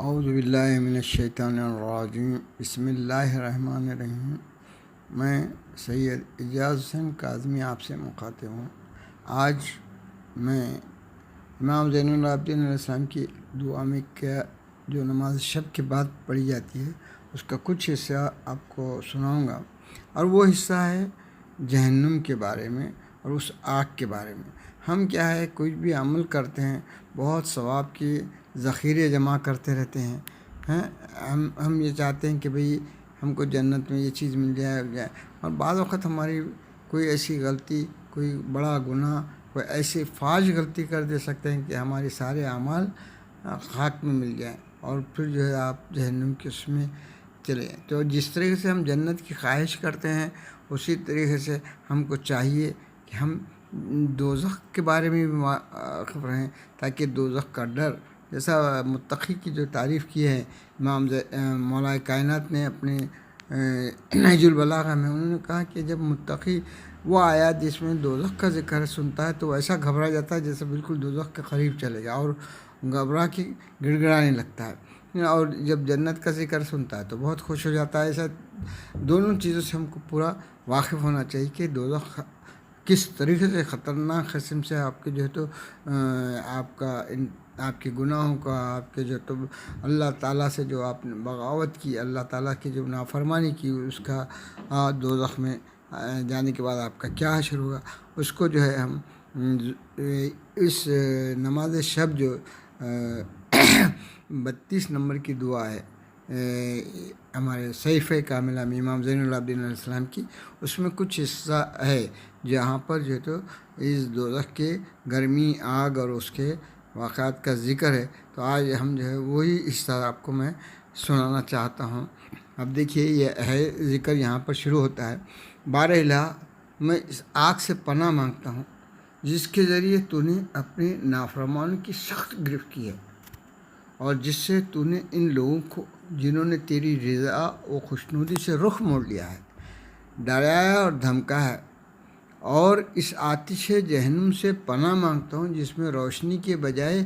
اعوذ باللہ من الشیطان الرجیم بسم اللہ الرحمن الرحیم۔ میں سید اعجاز حسین کاظمی آپ سے مخاطب ہوں۔ آج میں امام زین العابدین علیہ السلام کی دعا میں کیا جو نماز شب کے بعد پڑھی جاتی ہے اس کا کچھ حصہ آپ کو سناؤں گا، اور وہ حصہ ہے جہنم کے بارے میں اور اس آگ کے بارے میں۔ ہم کیا ہے کچھ بھی عمل کرتے ہیں، بہت ثواب کے ذخیرے جمع کرتے رہتے ہیں، ہم یہ چاہتے ہیں کہ بھئی ہم کو جنت میں یہ چیز مل جائے اور بعض وقت ہماری کوئی ایسی غلطی، کوئی بڑا گناہ، کوئی ایسی فاحش غلطی کر دے سکتے ہیں کہ ہمارے سارے اعمال خاک میں مل جائیں اور پھر جو ہے آپ جہنم کے اس میں چلے جائیں۔ تو جس طریقے سے ہم جنت کی خواہش کرتے ہیں اسی طریقے سے ہم کو چاہیے کہ ہم دوزخ کے بارے میں بھی واقف رہیں، تاکہ دوزخ کا ڈر، جیسا متقی کی جو تعریف کی ہے امام مولا کائنات نے اپنے نہج البلاغہ میں، انہوں نے کہا کہ جب متقی وہ آیات جس میں دوزخ کا ذکر سنتا ہے تو ایسا گھبرا جاتا ہے جیسے بالکل دوزخ کے قریب چلے گا اور گھبرا کے گڑ گڑانے لگتا ہے، اور جب جنت کا ذکر سنتا ہے تو بہت خوش ہو جاتا ہے۔ ایسا دونوں چیزوں سے ہم کو پورا واقف ہونا چاہیے کہ دوزخ کس طریقے سے خطرناک قسم سے آپ کے جو ہے تو آپ کے گناہوں کا، آپ کے جو تو اللہ تعالیٰ سے جو آپ نے بغاوت کی، اللہ تعالیٰ کی جو نافرمانی کی، اس کا دوزخ میں جانے کے بعد آپ کا کیا حشر ہوگا، اس کو جو ہے ہم اس نماز شب جو 32 نمبر کی دعا ہے ہمارے صحیفہ کاملہ میں امام زین العابدین علیہ السلام کی، اس میں کچھ حصہ ہے جہاں پر جو ہے تو اس دوزخ کے گرمی، آگ اور اس کے واقعات کا ذکر ہے۔ تو آج ہم جو ہے وہی حصہ آپ کو میں سنانا چاہتا ہوں۔ اب دیکھیے یہ ہے ذکر یہاں پر شروع ہوتا ہے، بارہ الہ میں اس آگ سے پناہ مانگتا ہوں جس کے ذریعے تو نے اپنے نافرمانوں کی سخت گرفت کی ہے، اور جس سے تو نے ان لوگوں کو جنہوں نے تیری رضا و خوشنودی سے رخ موڑ لیا ہے ڈرایا اور دھمکا ہے، اور اس آتش جہنم سے پناہ مانگتا ہوں جس میں روشنی کے بجائے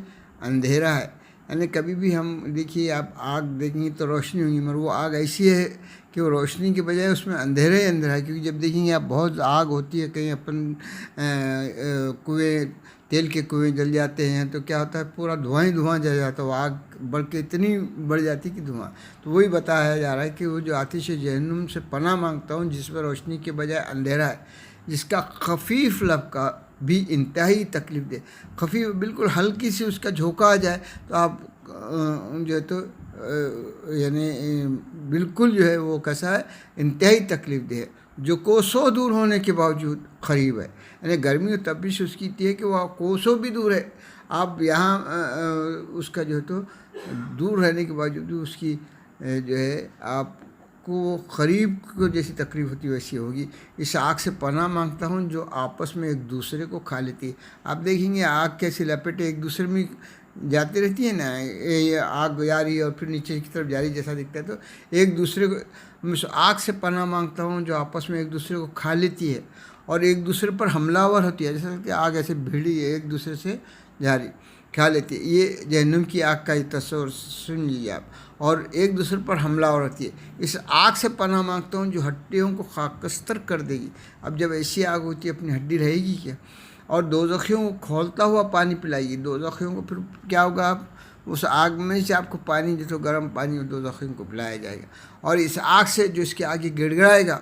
اندھیرا ہے۔ یعنی کبھی بھی ہم دیکھیے آپ آگ دیکھیں گے تو روشنی ہوگی، مگر وہ آگ ایسی ہے کہ وہ روشنی کے بجائے اس میں اندھیرا ہی اندھیرا ہے، کیونکہ جب دیکھیں گے آپ بہت آگ ہوتی ہے، کہیں اپن کنویں، تیل کے کنویں جل جاتے ہیں تو کیا ہوتا ہے پورا دھواں ہی دھواں جل جاتا ہے، وہ آگ بڑھ کے اتنی بڑھ جاتی ہے کہ دھواں، تو وہی بتایا جا رہا ہے کہ وہ جو آتش جہنم سے پناہ مانگتا ہوں جس میں روشنی کے بجائے اندھیرا ہے، جس کا خفیف لب کا بھی انتہائی تکلیف دے، خفیف بالکل ہلکی سی اس کا جھونکا آ جائے تو آپ جو ہے تو یعنی بالکل جو ہے وہ کیسا ہے، انتہائی تکلیف دہ ہے، جو کوسوں دور ہونے کے باوجود قریب ہے۔ یعنی گرمی و تپش اس کی اتنی ہے کہ وہ کوسوں بھی دور ہے، آپ یہاں اس کا جو ہے تو دور رہنے کے باوجود اس کی جو ہے آپ کو قریب کو جیسی تکلیف ہوتی ہے ویسی ہوگی۔ اس آگ سے پناہ مانگتا ہوں جو آپس میں ایک دوسرے کو کھا لیتی ہے۔ آپ دیکھیں گے آگ کیسی لپٹیں ایک دوسرے میں جاتی رہتی ہے نا، یہ آگ جاری اور پھر نیچے کی طرف جاری جیسا دکھتا ہے، تو ایک دوسرے کو آگ سے پناہ مانگتا ہوں جو آپس میں ایک دوسرے کو کھا لیتی ہے اور ایک دوسرے پر حملہ آور ہوتی ہے، جیسا کہ آگ ایسے بھیڑی ہے ایک دوسرے سے جاری کھا لیتی ہے۔ یہ جہنم کی آگ کا تصور سن لیجیے آپ، اور ایک دوسرے پر حملہ آور ہوتی ہے۔ اس آگ سے پناہ مانگتا ہوں جو ہڈیوں کو خاکستر کر دے گی۔ اب جب ایسی آگ ہوتی ہے اپنی ہڈی رہے گی کیا؟ اور دوزخیوں کو کھولتا ہوا پانی پلائے گی، دوزخیوں کو پھر کیا ہوگا، آپ اس آگ میں سے آپ کو پانی جو تو گرم پانی دوزخیوں کو پلایا جائے گا، اور اس آگ سے جو اس کے آگے گڑ گڑائے گا،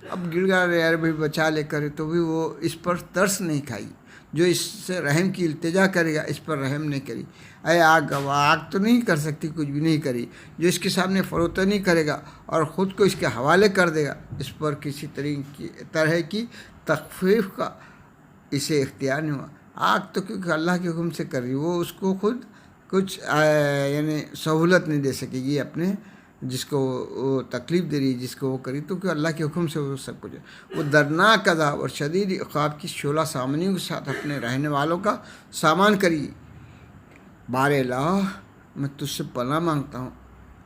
اب گڑ گڑا رہے یار بھائی بچا لے کرے تو بھی وہ اس پر ترس نہیں کھائی، جو اس سے رحم کی التجا کرے گا اس پر رحم نہیں کری، اے آگ وہ آگ تو نہیں کر سکتی، کچھ بھی نہیں کری، جو اس کے سامنے فروتنی کرے گا اور خود کو اس کے حوالے کر دے گا، اس پر کسی طرح کی تخفیف کا اسے اختیار نہیں ہوا۔ آگ تو کیونکہ اللہ کے حکم سے کر رہی، وہ اس کو خود کچھ یعنی سہولت نہیں دے سکے گی اپنے جس کو وہ تکلیف دے رہی، جس کو وہ کری، تو کہ اللہ کے حکم سے وہ سب کچھ ہے۔ وہ دردناک عذاب اور شدید عقاب کی شعلہ سامانیوں کے ساتھ اپنے رہنے والوں کا سامان کری۔ بارہ الہ میں تجھ سے پناہ مانگتا ہوں۔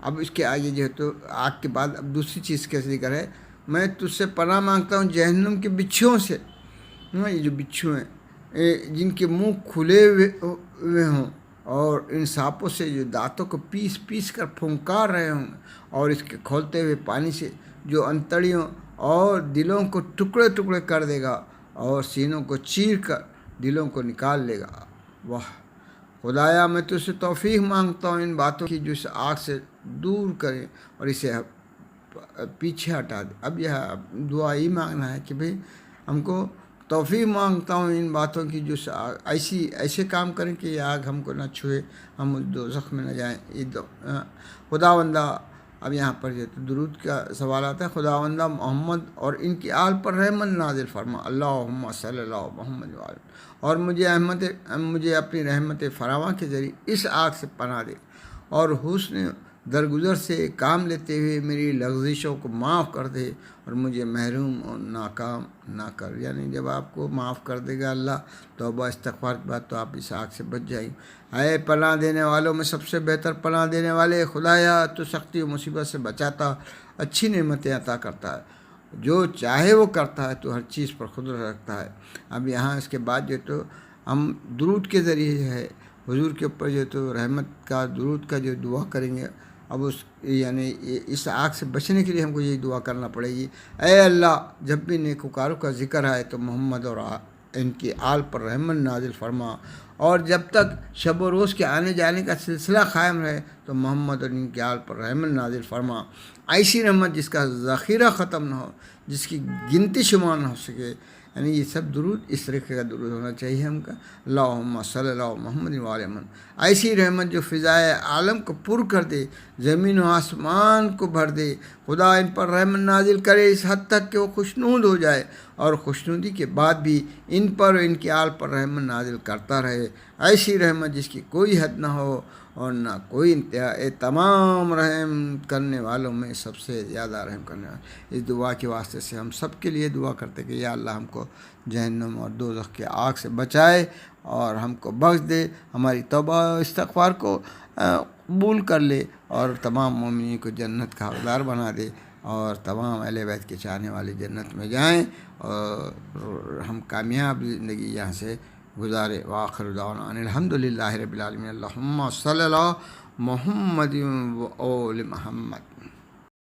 اب اس کے آگے جو ہے تو آگ کے بعد اب دوسری چیز کا ذکر ہے، میں تجھ سے پناہ مانگتا ہوں جہنم کے بچھوؤں سے، یہ جو بچھو ہیں جن کے منہ کھلے ہوئے ہوں، اور ان سانپوں سے جو دانتوں کو پیس پیس کر پھنکار رہے ہوں، اور اس کے کھولتے ہوئے پانی سے جو انتڑیوں اور دلوں کو ٹکڑے ٹکڑے کر دے گا اور سینوں کو چیر کر دلوں کو نکال لے گا۔ واہ خدایا، میں تجھ سے توفیق مانگتا ہوں ان باتوں کی جو اس آگ سے دور کرے اور اسے پیچھے ہٹا دے۔ اب یہ دعا ہی مانگنا ہے کہ بھئی ہم کو توفیق مانگتا ہوں ان باتوں کی جو ایسے کام کریں کہ یہ آگ ہم کو نہ چھوئے، ہم اس دوزخ میں نہ جائیں۔ خداوندہ، اب یہاں پر جو درود کا سوال آتا ہے، خداوندہ محمد اور ان کی آل پر رحمت نازل فرما، اللہم صلی اللہ محمد وعلی، اور مجھے اپنی رحمت فراواں کے ذریعے اس آگ سے پناہ دے، اور حسن درگزر سے کام لیتے ہوئے میری لغزشوں کو معاف کر دے اور مجھے محروم اور ناکام نہ کر۔ یعنی جب آپ کو معاف کر دے گا اللہ توبہ استغفار کے بعد، تو آپ اس آگ سے بچ جائیں۔ اے پناہ دینے والوں میں سب سے بہتر پناہ دینے والے خدایا، تو سختی و مصیبت سے بچاتا، اچھی نعمتیں عطا کرتا ہے، جو چاہے وہ کرتا ہے، تو ہر چیز پر قدرت رکھتا ہے۔ اب یہاں اس کے بعد جو تو ہم درود کے ذریعے ہے حضور کے اوپر جو تو رحمت کا درود کا جو دعا کریں گے، اب یعنی اس آگ سے بچنے کے لیے ہم کو یہی دعا کرنا پڑے گی، اے اللہ جب بھی نیکوکاروں کا ذکر آئے تو محمد اور ان کی آل پر رحمت نازل فرما، اور جب تک شب و روز کے آنے جانے کا سلسلہ قائم رہے تو محمد اور ان کی آل پر رحمت نازل فرما، ایسی رحمت جس کا ذخیرہ ختم نہ ہو، جس کی گنتی شمار نہ ہو سکے۔ یعنی یہ سب درود اس طریقے کا درود ہونا چاہیے ہم کا، اللہم صلی اللہ محمد وعلی محمد، ایسی رحمت جو فضائے عالم کو پر کر دے، زمین و آسمان کو بھر دے۔ خدا ان پر رحمت نازل کرے اس حد تک کہ وہ خوشنود ہو جائے، اور خوشنودی کے بعد بھی ان پر اور ان کی آل پر رحمت نازل کرتا رہے، ایسی رحمت جس کی کوئی حد نہ ہو اور نہ کوئی انتہا، اے تمام رحم کرنے والوں میں سب سے زیادہ رحم کرنے والا۔ اس دعا کے واسطے سے ہم سب کے لیے دعا کرتے کہ یا اللہ ہم کو جہنم اور دوزخ کے آگ سے بچائے اور ہم کو بخش دے، ہماری توبہ و استغفار کو قبول کر لے، اور تمام مومنین کو جنت کا حقدار بنا دے، اور تمام اہل بیت کے چاہنے والے جنت میں جائیں، اور ہم کامیاب زندگی یہاں سے گزارے۔ وآخر دعوانا ان الحمدللہ رب العالمین، اللہم صلی اللہ محمد و آل محمد۔